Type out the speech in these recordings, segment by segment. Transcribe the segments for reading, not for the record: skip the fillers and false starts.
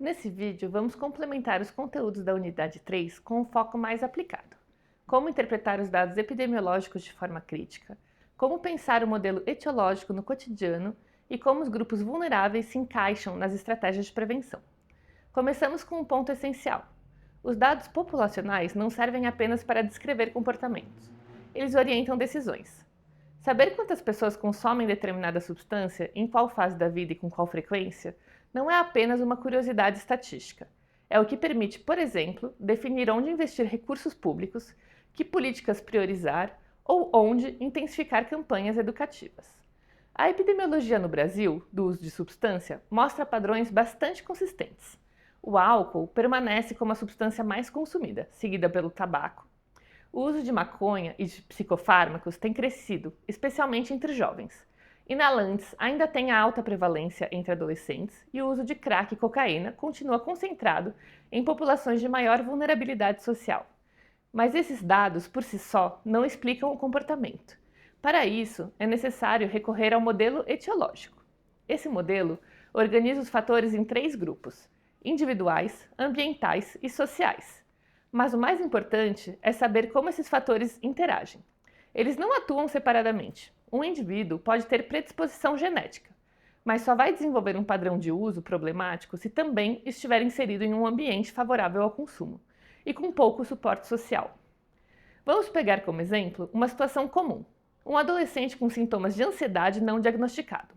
Nesse vídeo, vamos complementar os conteúdos da unidade 3 com um foco mais aplicado. Como interpretar os dados epidemiológicos de forma crítica, como pensar o modelo etiológico no cotidiano e como os grupos vulneráveis se encaixam nas estratégias de prevenção. Começamos com um ponto essencial. Os dados populacionais não servem apenas para descrever comportamentos. Eles orientam decisões. Saber quantas pessoas consomem determinada substância, em qual fase da vida e com qual frequência, não é apenas uma curiosidade estatística. É o que permite, por exemplo, definir onde investir recursos públicos, que políticas priorizar ou onde intensificar campanhas educativas. A epidemiologia no Brasil, do uso de substância, mostra padrões bastante consistentes. O álcool permanece como a substância mais consumida, seguida pelo tabaco. O uso de maconha e de psicofármacos tem crescido, especialmente entre jovens. Inalantes ainda têm a alta prevalência entre adolescentes e o uso de crack e cocaína continua concentrado em populações de maior vulnerabilidade social. Mas esses dados, por si só, não explicam o comportamento. Para isso, é necessário recorrer ao modelo etiológico. Esse modelo organiza os fatores em 3 grupos: individuais, ambientais e sociais. Mas o mais importante é saber como esses fatores interagem. Eles não atuam separadamente. Um indivíduo pode ter predisposição genética, mas só vai desenvolver um padrão de uso problemático se também estiver inserido em um ambiente favorável ao consumo e com pouco suporte social. Vamos pegar como exemplo uma situação comum: um adolescente com sintomas de ansiedade não diagnosticado,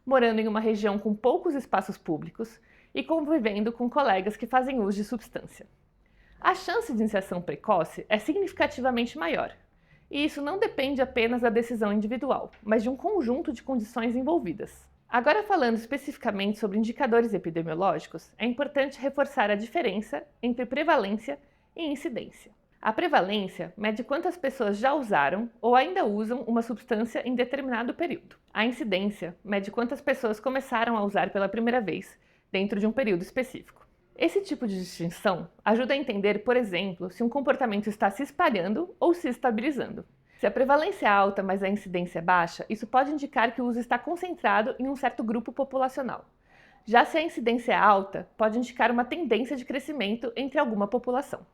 morando em uma região com poucos espaços públicos e convivendo com colegas que fazem uso de substância. A chance de iniciação precoce é significativamente maior, e isso não depende apenas da decisão individual, mas de um conjunto de condições envolvidas. Agora, falando especificamente sobre indicadores epidemiológicos, é importante reforçar a diferença entre prevalência e incidência. A prevalência mede quantas pessoas já usaram ou ainda usam uma substância em determinado período. A incidência mede quantas pessoas começaram a usar pela primeira vez dentro de um período específico. Esse tipo de distinção ajuda a entender, por exemplo, se um comportamento está se espalhando ou se estabilizando. Se a prevalência é alta, mas a incidência é baixa, isso pode indicar que o uso está concentrado em um certo grupo populacional. Já se a incidência é alta, pode indicar uma tendência de crescimento entre alguma população.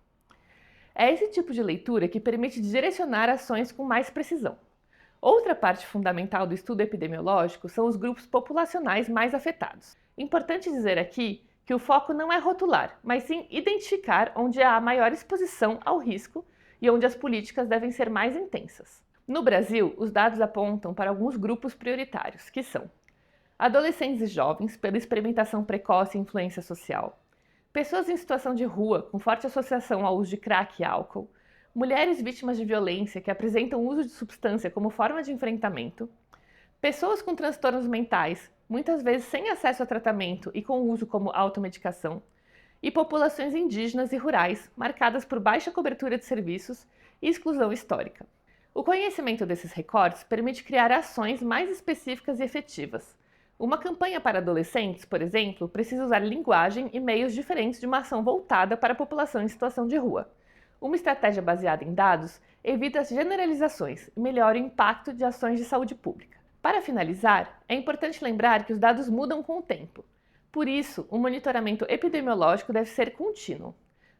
É esse tipo de leitura que permite direcionar ações com mais precisão. Outra parte fundamental do estudo epidemiológico são os grupos populacionais mais afetados. Importante dizer aqui que o foco não é rotular, mas sim identificar onde há maior exposição ao risco e onde as políticas devem ser mais intensas. No Brasil, os dados apontam para alguns grupos prioritários, que são adolescentes e jovens, pela experimentação precoce e influência social, pessoas em situação de rua, com forte associação ao uso de crack e álcool, mulheres vítimas de violência que apresentam uso de substância como forma de enfrentamento, pessoas com transtornos mentais, muitas vezes sem acesso a tratamento e com uso como automedicação, e populações indígenas e rurais, marcadas por baixa cobertura de serviços e exclusão histórica. O conhecimento desses recortes permite criar ações mais específicas e efetivas. Uma campanha para adolescentes, por exemplo, precisa usar linguagem e meios diferentes de uma ação voltada para a população em situação de rua. Uma estratégia baseada em dados evita as generalizações e melhora o impacto de ações de saúde pública. Para finalizar, é importante lembrar que os dados mudam com o tempo. Por isso, o monitoramento epidemiológico deve ser contínuo.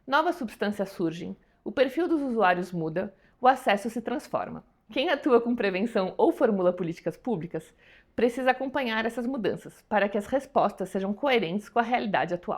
Novas substâncias surgem, o perfil dos usuários muda, o acesso se transforma. Quem atua com prevenção ou formula políticas públicas precisa acompanhar essas mudanças para que as respostas sejam coerentes com a realidade atual.